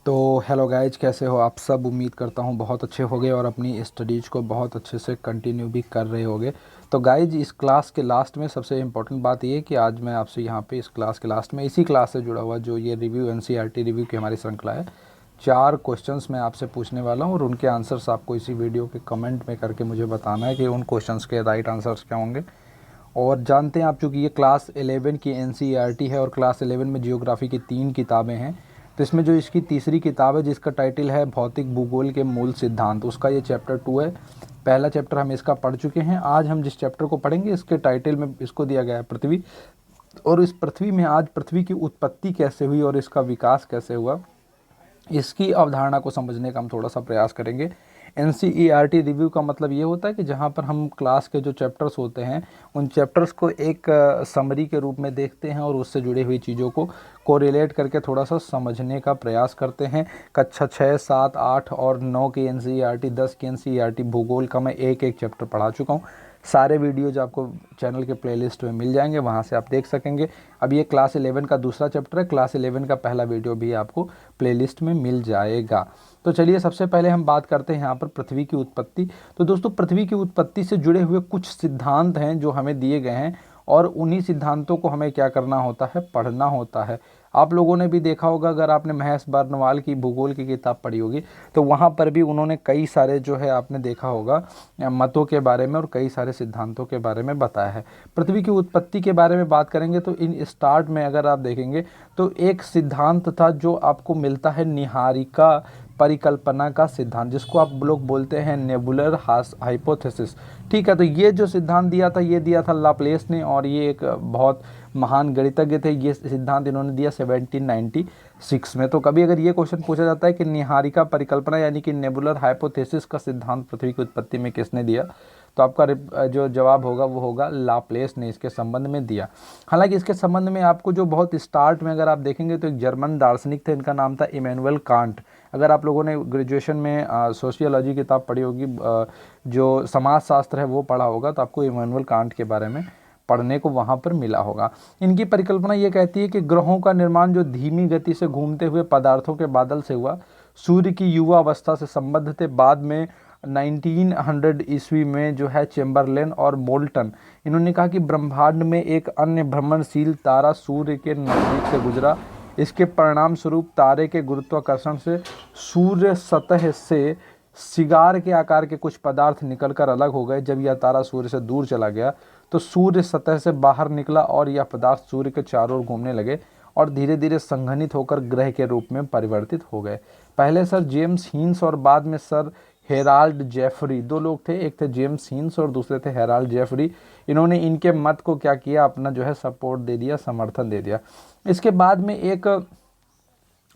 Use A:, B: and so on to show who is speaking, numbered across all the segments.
A: तो hello guys, कैसे हो आप सब। उम्मीद करता हूँ बहुत अच्छे होगे और अपनी स्टडीज़ को बहुत अच्छे से कंटिन्यू भी कर रहे होगे। तो गाइज, इस क्लास के लास्ट में सबसे इम्पोर्टेंट बात ये है कि आज मैं आपसे यहाँ पे इस क्लास के लास्ट में इसी क्लास से जुड़ा हुआ जो ये रिव्यू एनसीईआरटी रिव्यू की हमारी श्रृंखला है, 4 क्वेश्चंस मैं आपसे पूछने वाला हूँ और उनके आंसर्स आपको इसी वीडियो के कमेंट में करके मुझे बताना है कि उन क्वेश्चंस के राइट आंसर्स क्या होंगे। और जानते हैं आप, चूँकि ये क्लास 11 की एनसीईआरटी है और क्लास 11 में जियोग्राफी की 3 किताबें हैं, तो इसमें जो इसकी तीसरी किताब है जिसका टाइटल है भौतिक भूगोल के मूल सिद्धांत, उसका ये चैप्टर 2 है। पहला चैप्टर हम इसका पढ़ चुके हैं। आज हम जिस चैप्टर को पढ़ेंगे इसके टाइटल में इसको दिया गया है पृथ्वी, और इस पृथ्वी में आज पृथ्वी की उत्पत्ति कैसे हुई और इसका विकास कैसे हुआ, इसकी अवधारणा को समझने का हम थोड़ा सा प्रयास करेंगे। एनसीईआरटी रिव्यू का मतलब ये होता है कि जहाँ पर हम क्लास के जो चैप्टर्स होते हैं उन चैप्टर्स को एक समरी के रूप में देखते हैं और उससे जुड़ी हुई चीज़ों को कोरिलेट करके थोड़ा सा समझने का प्रयास करते हैं। कक्षा 6, 7, 8 और 9 की एनसीईआरटी, 10 की एनसीईआरटी भूगोल का मैं एक एक चैप्टर पढ़ा चुका हूँ। सारे वीडियोज आपको चैनल के प्लेलिस्ट में मिल जाएंगे, वहाँ से आप देख सकेंगे। अब ये क्लास 11 का दूसरा चैप्टर है, क्लास 11 का पहला वीडियो भी आपको प्लेलिस्ट में मिल जाएगा। तो चलिए सबसे पहले हम बात करते हैं यहाँ पर पृथ्वी की उत्पत्ति। तो दोस्तों, पृथ्वी की उत्पत्ति से जुड़े हुए कुछ सिद्धांत हैं जो हमें दिए गए हैं और उन्हीं सिद्धांतों को हमें क्या करना होता है, पढ़ना होता है। आप लोगों ने भी देखा होगा, अगर आपने महेश बर्नवाल की भूगोल की किताब पढ़ी होगी तो वहाँ पर भी उन्होंने कई सारे जो है आपने देखा होगा मतों के बारे में और कई सारे सिद्धांतों के बारे में बताया है। पृथ्वी की उत्पत्ति के बारे में बात करेंगे तो इन स्टार्ट में अगर आप देखेंगे तो एक सिद्धांत था जो आपको मिलता है निहारिका परिकल्पना का सिद्धांत, जिसको आप लोग बोलते हैं नेबुलर हाइपोथेसिस। ठीक है, तो ये जो सिद्धांत दिया था ये दिया था लाप्लेस ने, और ये एक बहुत महान गणितज्ञ थे। ये सिद्धांत इन्होंने दिया 1796 में। तो कभी अगर ये क्वेश्चन पूछा जाता है कि निहारिका परिकल्पना यानी कि नेबुलर हाइपोथेसिस का सिद्धांत पृथ्वी की उत्पत्ति में किसने दिया, तो आपका जो जवाब होगा वो होगा लाप्लेस ने इसके संबंध में दिया। हालांकि इसके संबंध में आपको जो बहुत स्टार्ट में अगर आप देखेंगे तो एक जर्मन दार्शनिक थे, इनका नाम था इमैनुअल कांट। अगर आप लोगों ने ग्रेजुएशन में सोशियोलॉजी किताब पढ़ी होगी, जो समाजशास्त्र है वो पढ़ा होगा, तो आपको इमैनुअल कांट के बारे में पढ़ने को वहाँ पर मिला होगा। इनकी परिकल्पना ये कहती है कि ग्रहों का निर्माण जो धीमी गति से घूमते हुए पदार्थों के बादल से हुआ, सूर्य की युवा अवस्था से संबद्ध थे। बाद में 1900 ईस्वी में जो है चेम्बरलेन और बोल्टन, इन्होंने कहा कि ब्रह्मांड में एक अन्य भ्रमणशील तारा सूर्य के नजदीक से गुजरा। इसके परिणाम स्वरूप तारे के गुरुत्वाकर्षण से सूर्य सतह से सिगार के आकार के कुछ पदार्थ निकलकर अलग हो गए। जब यह तारा सूर्य से दूर चला गया तो सूर्य सतह से बाहर निकला और यह पदार्थ सूर्य के चारों ओर घूमने लगे और धीरे धीरे संघनित होकर ग्रह के रूप में परिवर्तित हो गए। पहले सर जेम्स हीन्स और बाद में सर हेराल्ड जेफरी, दो लोग थे, एक थे जेम्स हीन्स और दूसरे थे हेराल्ड जेफरी। इन्होंने इनके मत को क्या किया, अपना जो है सपोर्ट दे दिया, समर्थन दे दिया। इसके बाद में एक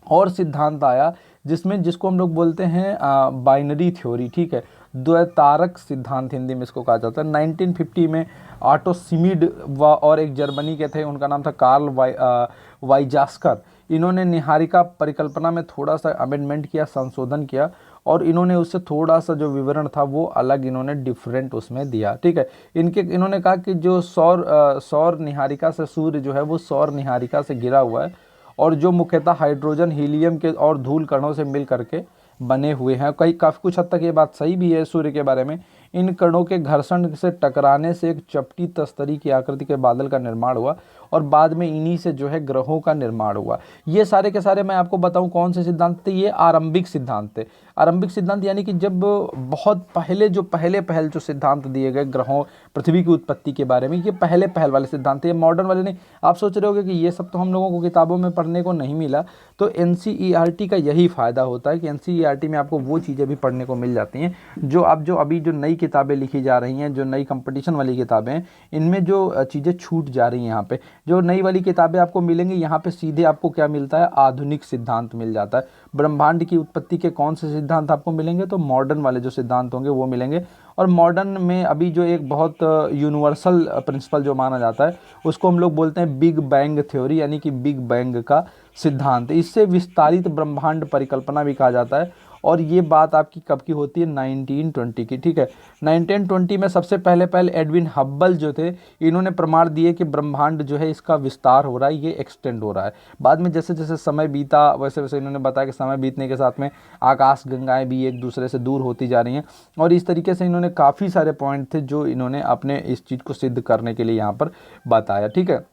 A: और सिद्धांत आया जिसको हम लोग बोलते हैं बाइनरी थ्योरी। ठीक है, द्वैतारक सिद्धांत हिंदी में इसको कहा जाता है। 1950 में ऑटो सिमिड और एक जर्मनी के थे, उनका नाम था कार्ल वाइजास्कर। इन्होंने निहारिका परिकल्पना में थोड़ा सा अमेंडमेंट किया, संशोधन किया, और इन्होंने उससे थोड़ा सा जो विवरण था वो अलग इन्होंने डिफरेंट उसमें दिया। ठीक है, इन्होंने कहा कि जो सौर निहारिका से सूर्य जो है वो सौर निहारिका से घिरा हुआ है और जो मुख्यतः हाइड्रोजन, हीलियम के और धूल कणों से मिल करके बने हुए हैं। कई काफ़ी कुछ हद तक ये बात सही भी है सूर्य के बारे में। इन कणों के घर्षण से टकराने से एक चपटी तस्तरी की आकृति के बादल का निर्माण हुआ और बाद में इन्हीं से जो है ग्रहों का निर्माण हुआ। ये सारे के सारे मैं आपको बताऊं कौन से सिद्धांत थे, ये आरंभिक सिद्धांत थे। आरंभिक सिद्धांत यानी कि जब बहुत पहले जो सिद्धांत दिए गए ग्रहों, पृथ्वी की उत्पत्ति के बारे में, ये पहल वाले सिद्धांत थे, ये मॉडर्न वाले नहीं। आप सोच रहे होगे कि ये सब तो हम लोगों को किताबों में पढ़ने को नहीं मिला। तो एनसीईआरटी का यही फ़ायदा होता है कि एनसीईआरटी में आपको वो चीज़ें भी पढ़ने को मिल जाती हैं जो अभी जो नई किताबें लिखी जा रही हैं, जो नई कंपटीशन वाली किताबें हैं, इनमें जो चीज़ें छूट जा रही हैं। यहाँ पे जो नई वाली किताबें आपको मिलेंगी, यहाँ पे सीधे आपको क्या मिलता है, आधुनिक सिद्धांत मिल जाता है। ब्रह्मांड की उत्पत्ति के कौन से सिद्धांत आपको मिलेंगे, तो मॉडर्न वाले जो सिद्धांत होंगे वो मिलेंगे। और मॉडर्न में अभी जो एक बहुत यूनिवर्सल प्रिंसिपल जो माना जाता है उसको हम लोग बोलते हैं बिग बैंग थ्योरी, यानी कि बिग बैंग का सिद्धांत। इससे विस्तारित ब्रह्मांड परिकल्पना भी कहा जाता है और ये बात आपकी कब की होती है, 1920 की, ठीक है। 1920 में सबसे पहले एडविन हब्बल जो थे, इन्होंने प्रमाण दिए कि ब्रह्मांड जो है इसका विस्तार हो रहा है, ये एक्सटेंड हो रहा है। बाद में जैसे जैसे समय बीता वैसे वैसे इन्होंने बताया कि समय बीतने के साथ में आकाश गंगाएं भी एक दूसरे से दूर होती जा रही हैं, और इस तरीके से इन्होंने काफ़ी सारे पॉइंट थे जो इन्होंने अपने इस चीज़ को सिद्ध करने के लिए यहाँ पर बताया, ठीक है।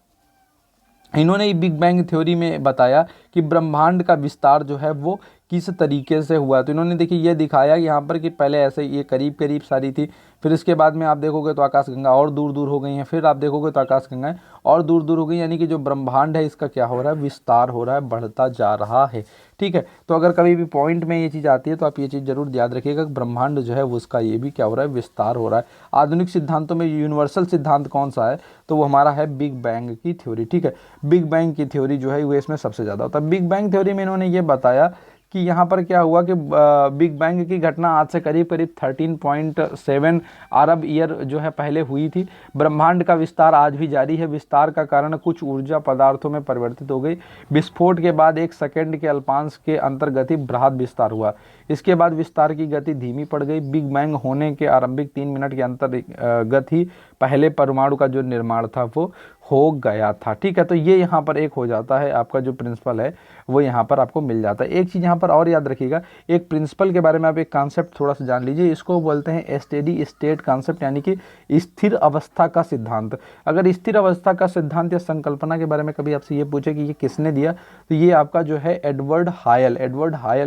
A: इन्होंने बिग बैंग थ्योरी में बताया कि ब्रह्मांड का विस्तार जो है वो किस तरीके से हुआ। तो इन्होंने देखिए ये दिखाया यहाँ पर कि पहले ऐसे ये करीब करीब सारी थी, फिर इसके बाद में आप देखोगे तो आकाशगंगा और दूर दूर हो गई हैं, फिर आप देखोगे तो आकाशगंगाएं और दूर दूर हो गई, यानी कि जो ब्रह्मांड है इसका क्या हो रहा है, विस्तार हो रहा है, बढ़ता जा रहा है, ठीक है। तो अगर कभी भी पॉइंट में ये चीज़ आती है तो आप ये चीज़ जरूर याद रखिएगा कि ब्रह्मांड जो है वो उसका ये भी क्या हो रहा है, विस्तार हो रहा है। आधुनिक सिद्धांतों में यूनिवर्सल सिद्धांत कौन सा है, तो वो हमारा है बिग बैंग की थ्योरी, ठीक है। बिग बैंग की थ्योरी जो है वो इसमें सबसे ज़्यादा होता है। बिग बैंग थ्योरी में इन्होंने ये बताया कि यहाँ पर क्या हुआ कि बिग बैंग की घटना आज से करीब करीब 13.7 अरब ईयर जो है पहले हुई थी। ब्रह्मांड का विस्तार आज भी जारी है। विस्तार का कारण कुछ ऊर्जा पदार्थों में परिवर्तित हो गई। विस्फोट के बाद 1 सेकंड के अल्पांश के अंतर्गति बृहद विस्तार हुआ। इसके बाद विस्तार की गति धीमी पड़ गई। बिग बैंग होने के आरंभिक 3 मिनट के अंतर्गत ही पहले परमाणु का जो निर्माण था वो हो गया था, ठीक है। तो ये यहाँ पर एक हो जाता है, आपका जो प्रिंसिपल है वो यहाँ पर आपको मिल जाता है। एक चीज़ यहाँ पर और याद रखिएगा, एक प्रिंसिपल के बारे में आप एक कॉन्सेप्ट थोड़ा सा जान लीजिए, इसको बोलते हैं स्टेडी स्टेट कॉन्सेप्ट, यानी कि स्थिर अवस्था का सिद्धांत। अगर स्थिर अवस्था का सिद्धांत या संकल्पना के बारे में कभी आपसे ये पूछे कि ये किसने दिया, तो ये आपका जो है एडवर्ड हायल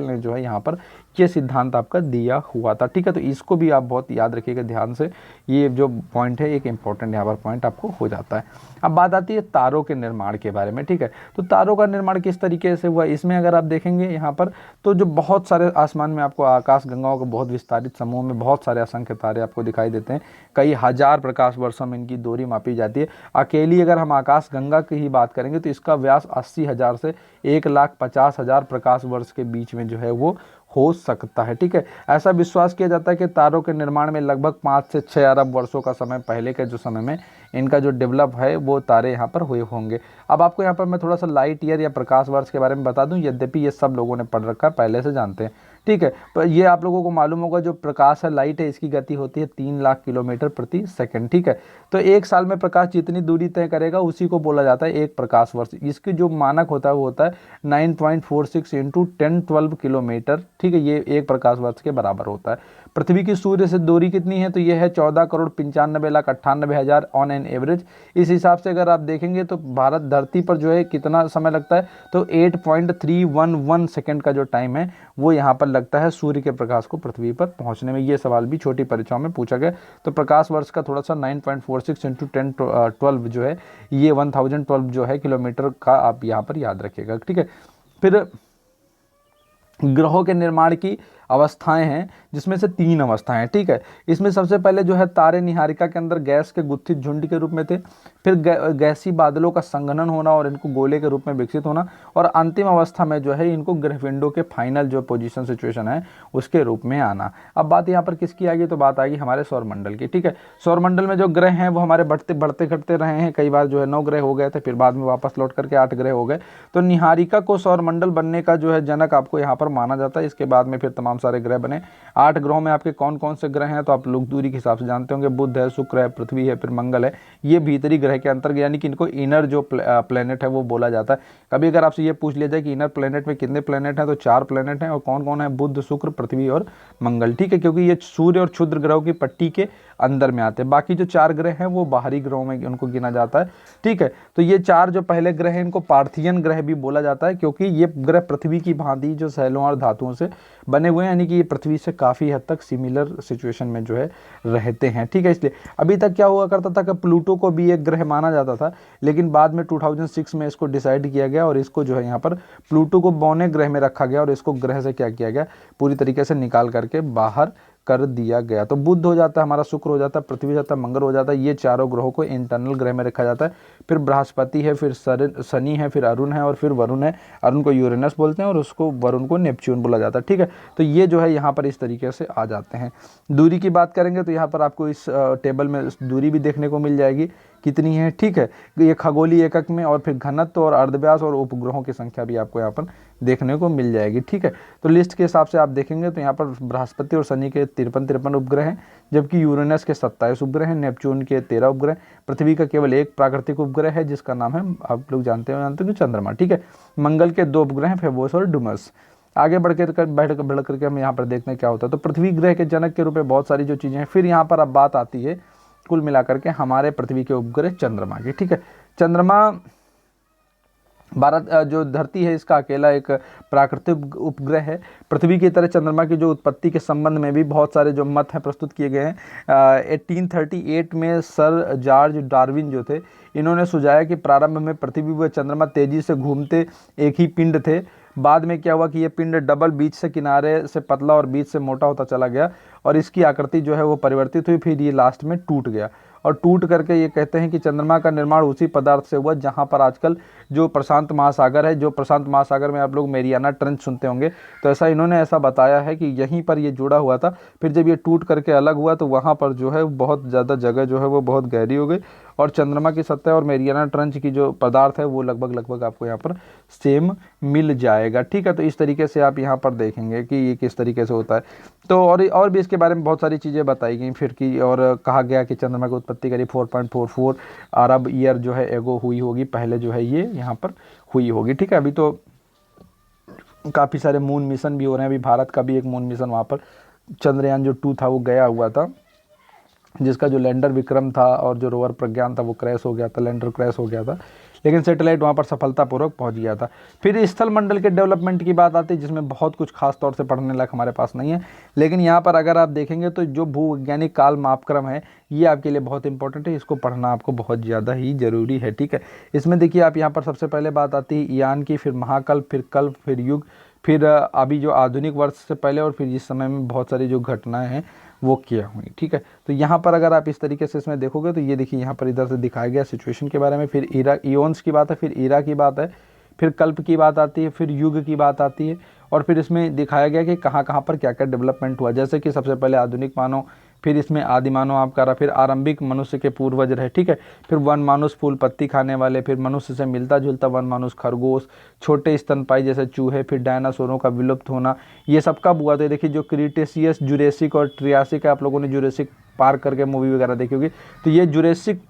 A: ने जो है यहाँ पर ये सिद्धांत आपका दिया हुआ था, ठीक है। तो इसको भी आप बहुत याद रखिएगा ध्यान से, ये जो पॉइंट है एक इंपॉर्टेंट यहाँ पर पॉइंट आपको हो जाता है। अब बात आती है तारों के निर्माण के बारे में, ठीक है। तो तारों का निर्माण किस तरीके से हुआ, इसमें अगर आप देखेंगे यहाँ पर तो जो बहुत सारे आसमान में आपको आकाश गंगाओं के बहुत विस्तारित समूह में बहुत सारे असंख्य तारे आपको दिखाई देते हैं। कई हजार प्रकाश वर्षों में इनकी दूरी मापी जाती है। अकेली अगर हम आकाश गंगा की ही बात करेंगे तो इसका व्यास 80,000 से 1,50,000 प्रकाश वर्ष के बीच में जो है वो हो सकता है, ठीक है। ऐसा विश्वास किया जाता है कि तारों के निर्माण में लगभग 5 से 6 अरब वर्षों का समय पहले के जो समय में इनका जो डेवलप है वो तारे यहाँ पर हुए होंगे। अब आपको यहाँ पर मैं थोड़ा सा लाइट ईयर या प्रकाश वर्ष के बारे में बता दूं, यद्यपि ये सब लोगों ने पढ़ रखा है, पहले से जानते हैं, ठीक है। पर ये आप लोगों को मालूम होगा जो प्रकाश है, लाइट है, इसकी गति होती है 3 लाख किलोमीटर प्रति सेकंड, ठीक है। तो एक साल में प्रकाश जितनी दूरी तय करेगा उसी को बोला जाता है एक प्रकाश वर्ष। इसकी जो मानक होता है वो होता है 9.46 इंटू 1012 किलोमीटर, ठीक है। ये एक प्रकाश वर्ष के बराबर होता है। पृथ्वी की सूर्य से दूरी कितनी है, तो ये है 14,95,98,000 ऑन एन एवरेज। इस हिसाब से अगर आप देखेंगे तो भारत धरती पर जो है कितना समय लगता है, तो 8.311 सेकंड का जो टाइम है वो यहाँ पर लगता है सूर्य के प्रकाश को पृथ्वी पर पहुँचने में। ये सवाल भी छोटी परीक्षाओं में पूछा गया। तो प्रकाश वर्ष का थोड़ा सा 9.46 इंटू 1012 जो है ये 1012 जो है किलोमीटर का आप यहाँ पर याद रखिएगा, ठीक है। फिर ग्रहों के निर्माण की अवस्थाएं हैं, जिसमें से 3 अवस्थाएं हैं, ठीक है। इसमें सबसे पहले जो है तारे निहारिका के अंदर गैस के गुत्थित झुंड के रूप में थे, फिर गैसी बादलों का संघनन होना और इनको गोले के रूप में विकसित होना, और अंतिम अवस्था में जो है इनको ग्रहपिंडों के फाइनल जो पोजीशन सिचुएशन है उसके रूप में आना। अब बात यहाँ पर किसकी आएगी, तो बात आएगी हमारे सौरमंडल की, ठीक है। सौरमंडल में जो ग्रह हैं वो हमारे बढ़ते घटते रहे हैं। कई बार जो है 9 ग्रह हो गए थे, फिर बाद में वापस लौट करके 8 ग्रह हो गए। तो निहारिका को सौरमंडल बनने का जो है जनक आपको यहाँ पर माना जाता है। इसके बाद में फिर तमाम सारे ग्रह बने। 8 ग्रहों में आपके कौन कौन से ग्रह हैं, तो आप लोग दूरी के हिसाब से जानते होंगे, बुध है, शुक्र है, पृथ्वी है, फिर मंगल है। ये भीतरी ग्रह के अंतर्गत, यानी कि इनको इनर जो प्लेनेट है वो बोला जाता है। कभी अगर आपसे ये पूछ लिया जाए कि इनर प्लेनेट में कितने प्लेनेट हैं, तो 4 प्लेनेट हैं। और कौन कौन है, बुध, शुक्र, पृथ्वी और मंगल, ठीक है। क्योंकि ये सूर्य और क्षुद्र ग्रहों की पट्टी के अंदर में आते हैं। बाकी जो 4 ग्रह हैं वो बाहरी ग्रहों में उनको गिना जाता है, ठीक है। तो ये 4 जो पहले ग्रह हैं इनको पार्थियन ग्रह भी बोला जाता है, क्योंकि ये ग्रह पृथ्वी की भांति जो सैलों और धातुओं से बने हुए हैं, यानी कि ये पृथ्वी से काफ़ी हद तक सिमिलर सिचुएशन में जो है रहते हैं, ठीक है। इसलिए अभी तक क्या हुआ करता था कि प्लूटो को भी एक ग्रह माना जाता था, लेकिन बाद में 2006 में इसको डिसाइड किया गया और इसको जो है यहाँ पर प्लूटो को बौने ग्रह में रखा गया और इसको ग्रह से क्या किया गया, पूरी तरीके से निकाल करके बाहर कर दिया गया। तो बुध हो जाता है हमारा, शुक्र हो जाता है, पृथ्वी हो जाता है, मंगल हो जाता है। ये चारों ग्रहों को इंटरनल ग्रह में रखा जाता है। फिर बृहस्पति है, फिर शनि है, फिर अरुण है और फिर वरुण है। अरुण को यूरेनस बोलते हैं और उसको वरुण को नेपच्यून बोला जाता है, ठीक है। तो ये जो है यहाँ पर इस तरीके से आ जाते हैं। दूरी की बात करेंगे तो यहाँ पर आपको इस टेबल में दूरी भी देखने को मिल जाएगी कितनी है, ठीक है। ये खगोलीय एकक में, और फिर घनत्व और अर्धव्यास और उपग्रहों की संख्या भी आपको यहाँ पर देखने को मिल जाएगी, ठीक है। तो लिस्ट के हिसाब से आप देखेंगे तो यहाँ पर बृहस्पति और शनि के 53 उपग्रह हैं, जबकि यूरेनस के 27 उपग्रह हैं, नेपच्यून के 13 उपग्रह, पृथ्वी का केवल एक प्राकृतिक उपग्रह है जिसका नाम है, आप लोग जानते हो कि चंद्रमा, ठीक है। मंगल के 2 उपग्रह हैं, फेबोस और डुमस। आगे बढ़ करके हम यहाँ पर देखते हैं क्या होता है। तो पृथ्वी ग्रह के जनक के रूप में बहुत सारी जो चीज़ें हैं। फिर यहाँ पर अब बात आती है कुल मिलाकर के हमारे पृथ्वी के उपग्रह चंद्रमा की, ठीक है। चंद्रमा भारत जो धरती है इसका अकेला एक प्राकृतिक उपग्रह है। पृथ्वी की तरह चंद्रमा की जो उत्पत्ति के संबंध में भी बहुत सारे जो मत हैं प्रस्तुत किए गए हैं। 1838 में सर जॉर्ज डार्विन जो थे, इन्होंने सुझाया कि प्रारंभ में पृथ्वी व चंद्रमा तेजी से घूमते एक ही पिंड थे। बाद में क्या हुआ कि ये पिंड डबल, बीच से किनारे से पतला और बीच से मोटा होता चला गया, और इसकी आकृति जो है वो परिवर्तित हुई, फिर ये लास्ट में टूट गया। और टूट करके ये कहते हैं कि चंद्रमा का निर्माण उसी पदार्थ से हुआ जहाँ पर आजकल जो प्रशांत महासागर है, जो प्रशांत महासागर में आप लोग मेरियाना ट्रेंच सुनते होंगे, तो ऐसा इन्होंने ऐसा बताया है कि यहीं पर ये जुड़ा हुआ था। फिर जब ये टूट करके अलग हुआ तो वहाँ पर जो है बहुत ज़्यादा जगह जो है वो बहुत गहरी हो गई, और चंद्रमा की सतह और मेरियाना ट्रेंच की जो पदार्थ है वो लगभग आपको यहाँ पर सेम मिल जाएगा, ठीक है। तो इस तरीके से आप यहाँ पर देखेंगे कि ये किस तरीके से होता है। तो और भी इसके बारे में बहुत सारी चीज़ें बताई गई फिर की, और कहा गया कि चंद्रमा की उत्पत्ति करीब 4.44 अरब ईयर जो है एगो हुई होगी, पहले जो है ये यहाँ पर हुई होगी, ठीक है। अभी तो काफ़ी सारे मून मिशन भी हो रहे हैं। अभी भारत का भी एक मून मिशन वहाँ पर चंद्रयान जो 2 था वो गया हुआ था, जिसका जो लैंडर विक्रम था और जो रोवर प्रज्ञान था वो क्रैश हो गया था, लैंडर क्रैश हो गया था, लेकिन सैटेलाइट वहाँ पर सफलतापूर्वक पहुँच गया था। फिर स्थल मंडल के डेवलपमेंट की बात आती है, जिसमें बहुत कुछ खास तौर से पढ़ने लायक हमारे पास नहीं है, लेकिन यहाँ पर अगर आप देखेंगे तो जो भूवैज्ञानिक काल मापक्रम है ये आपके लिए बहुत इंपॉर्टेंट है, इसको पढ़ना आपको बहुत ज़्यादा ही जरूरी है, ठीक है। इसमें देखिए आप यहाँ पर सबसे पहले बात आती है ईयान की, फिर महाकल्प, फिर कल्प, फिर युग, फिर अभी जो आधुनिक वर्ष से पहले, और फिर इस समय में बहुत सारी जो घटनाएं हैं वो किया हुई, ठीक है। तो यहाँ पर अगर आप इस तरीके से इसमें देखोगे तो ये देखिए यहाँ पर इधर से दिखाया गया सिचुएशन के बारे में, फिर ईरा इयोन्स की बात है, फिर ईरा की बात है, फिर कल्प की बात आती है, फिर युग की बात आती है, और फिर इसमें दिखाया गया कि कहाँ कहाँ पर क्या क्या डेवलपमेंट हुआ। जैसे कि सबसे पहले आधुनिक मानव, फिर इसमें आदि मानव आपका रहा, फिर आरंभिक मनुष्य के पूर्वज रहे, ठीक है। फिर वन मानुष फूल पत्ती खाने वाले, फिर मनुष्य से मिलता जुलता वन मानुष खरगोश, छोटे स्तनपाई जैसे चूहे, फिर डायनासोरों का विलुप्त होना, ये सब कब हुआ। तो देखिए जो क्रीटेशियस, जुरेसिक और ट्रियासिक है, आप लोगों ने जुरेसिक पार्क करके मूवी वगैरह देखी होगी, तो ये जुरेसिक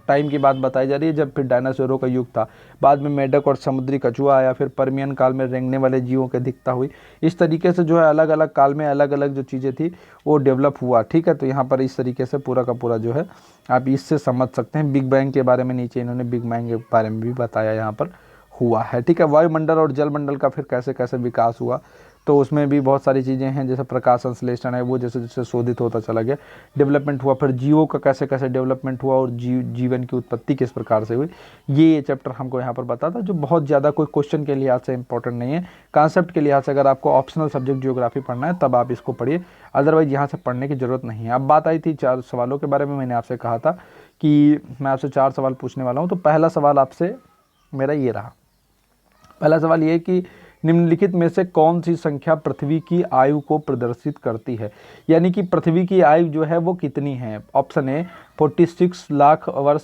A: टाइम की बात बताई जा रही है, जब फिर डायनासोरों का युग था। बाद में मेढक और समुद्री कछुआ आया, फिर परमियन काल में रेंगने वाले जीवों की अधिकता हुई। इस तरीके से जो है अलग अलग काल में अलग अलग जो चीज़ें थी वो डेवलप हुआ, ठीक है। तो यहाँ पर इस तरीके से पूरा का पूरा जो है आप इससे समझ सकते हैं। बिग बैंग के बारे में नीचे इन्होंने बिग बैंग के बारे में भी बताया यहाँ पर हुआ है, ठीक है। वायुमंडल और जलमंडल का फिर कैसे कैसे विकास हुआ, तो उसमें भी बहुत सारी चीज़ें हैं, जैसे प्रकाश संश्लेषण है वो जैसे जैसे शोधित होता चला गया, डेवलपमेंट हुआ। फिर जीवों का कैसे कैसे डेवलपमेंट हुआ और जीवन की उत्पत्ति किस प्रकार से हुई, ये चैप्टर हमको यहाँ पर बताता, जो बहुत ज़्यादा कोई क्वेश्चन के लिहाज से इंपॉर्टेंट नहीं है। कॉन्सेप्ट के लिहाज से अगर आपको ऑप्शनल सब्जेक्ट जियोग्राफी पढ़ना है तब आप इसको पढ़िए, अदरवाइज यहाँ से पढ़ने की ज़रूरत नहीं है। अब बात आई थी 4 सवालों के बारे में। मैंने आपसे कहा था कि मैं आपसे 4 सवाल पूछने वाला हूँ। तो पहला सवाल आपसे मेरा ये रहा। पहला सवाल ये कि निम्नलिखित में से कौन सी संख्या पृथ्वी की आयु को प्रदर्शित करती है, यानी कि पृथ्वी की आयु जो है वो कितनी है। ऑप्शन ए 46 लाख वर्ष,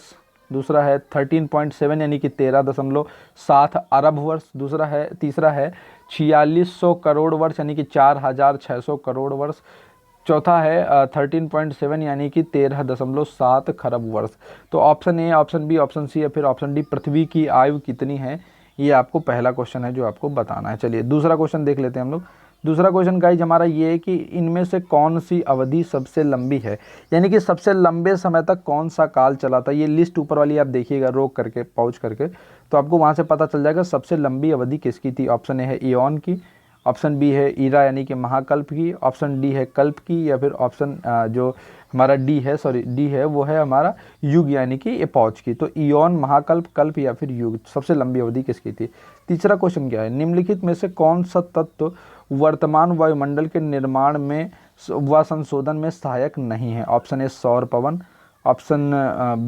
A: दूसरा है 13.7 यानी कि 13.7 अरब वर्ष, तीसरा है 4600 करोड़ वर्ष यानी कि 4600 करोड़ वर्ष, चौथा है 13.7 यानी कि 13.7 खरब वर्ष। तो option A, option B, option C या फिर ऑप्शन डी, पृथ्वी की आयु कितनी है, ये आपको पहला क्वेश्चन है जो आपको बताना है। चलिए दूसरा क्वेश्चन देख लेते हैं हम लोग। दूसरा क्वेश्चन गाइज हमारा ये है कि इनमें से कौन सी अवधि सबसे लंबी है, यानी कि सबसे लंबे समय तक कौन सा काल चला था। ये लिस्ट ऊपर वाली आप देखिएगा रोक करके, पॉज करके, तो आपको वहाँ से पता चल जाएगा सबसे लंबी अवधि किसकी थी। ऑप्शन ए है इयोन की, ऑप्शन बी है ईरा यानी कि महाकल्प की, ऑप्शन डी है कल्प की, या फिर ऑप्शन जो हमारा डी है वो है हमारा युग यानी कि एपॉच की। तो इयोन, महाकल्प, कल्प या फिर युग, सबसे लंबी अवधि किसकी थी। तीसरा क्वेश्चन क्या है, निम्नलिखित में से कौन सा तत्व वर्तमान वायुमंडल के निर्माण में व संशोधन में सहायक नहीं है। ऑप्शन ए सौर पवन, ऑप्शन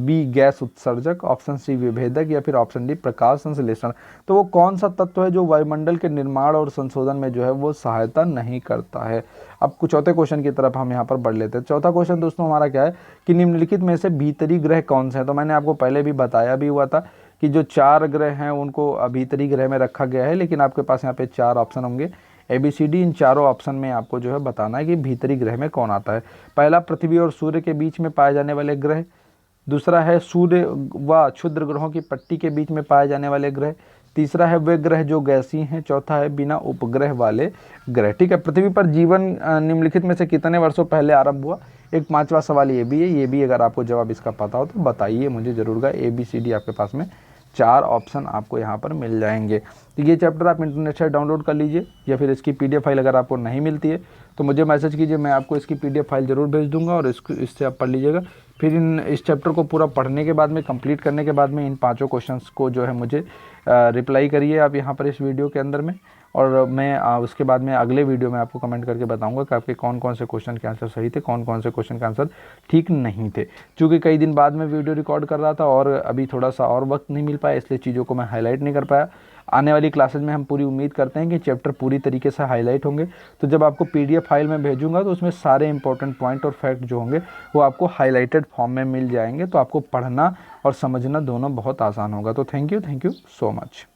A: बी गैस उत्सर्जक, ऑप्शन सी विभेदक, या फिर ऑप्शन डी प्रकाश संश्लेषण। तो वो कौन सा तत्व है जो वायुमंडल के निर्माण और संशोधन में जो है वो सहायता नहीं करता है। अब कुछ चौथे क्वेश्चन की तरफ हम यहाँ पर बढ़ लेते हैं। चौथा क्वेश्चन दोस्तों हमारा क्या है कि निम्नलिखित में से भीतरी ग्रह कौन से हैं। तो मैंने आपको पहले भी बताया भी हुआ था कि जो 4 ग्रह हैं उनको भीतरी ग्रह में रखा गया है, लेकिन आपके पास यहाँ पे 4 ऑप्शन होंगे ABCD। इन चारों ऑप्शन में आपको जो है बताना है कि भीतरी ग्रह में कौन आता है। पहला, पृथ्वी और सूर्य के बीच में पाए जाने वाले ग्रह। दूसरा है सूर्य व क्षुद्र ग्रहों की पट्टी के बीच में पाए जाने वाले ग्रह। तीसरा है वे ग्रह जो गैसीय हैं। चौथा है बिना उपग्रह वाले ग्रह। ठीक है, पृथ्वी पर जीवन निम्नलिखित में से कितने वर्षों पहले आरंभ हुआ। एक 5वां सवाल ये भी है, ये भी अगर आपको जवाब इसका पता हो तो बताइए मुझे जरूर। ABCD आपके पास में 4 ऑप्शन आपको यहाँ पर मिल जाएंगे। तो ये चैप्टर आप इंटरनेट से डाउनलोड कर लीजिए, या फिर इसकी PDF फाइल अगर आपको नहीं मिलती है तो मुझे मैसेज कीजिए, मैं आपको इसकी PDF फाइल ज़रूर भेज दूंगा और इससे आप पढ़ लीजिएगा। फिर इस चैप्टर को पूरा पढ़ने के बाद में, कंप्लीट करने के बाद में, इन 5 क्वेश्चंस को जो है मुझे रिप्लाई करिए आप यहाँ पर इस वीडियो के अंदर में, और मैं उसके बाद में अगले वीडियो में आपको कमेंट करके बताऊंगा कि आपके कौन कौन से क्वेश्चन के आंसर सही थे, कौन कौन से क्वेश्चन के आंसर ठीक नहीं थे। क्योंकि कई दिन बाद में वीडियो रिकॉर्ड कर रहा था और अभी थोड़ा सा और वक्त नहीं मिल पाया, इसलिए चीज़ों को मैं हाईलाइट नहीं कर पाया। आने वाली क्लासेज में हम पूरी उम्मीद करते हैं कि चैप्टर पूरी तरीके से हाईलाइट होंगे। तो जब आपको PDF फाइल में भेजूंगा तो उसमें सारे इंपॉर्टेंट पॉइंट और फैक्ट जो होंगे वो आपको हाईलाइटेड फॉर्म में मिल जाएंगे, तो आपको पढ़ना और समझना दोनों बहुत आसान होगा। तो थैंक यू सो मच।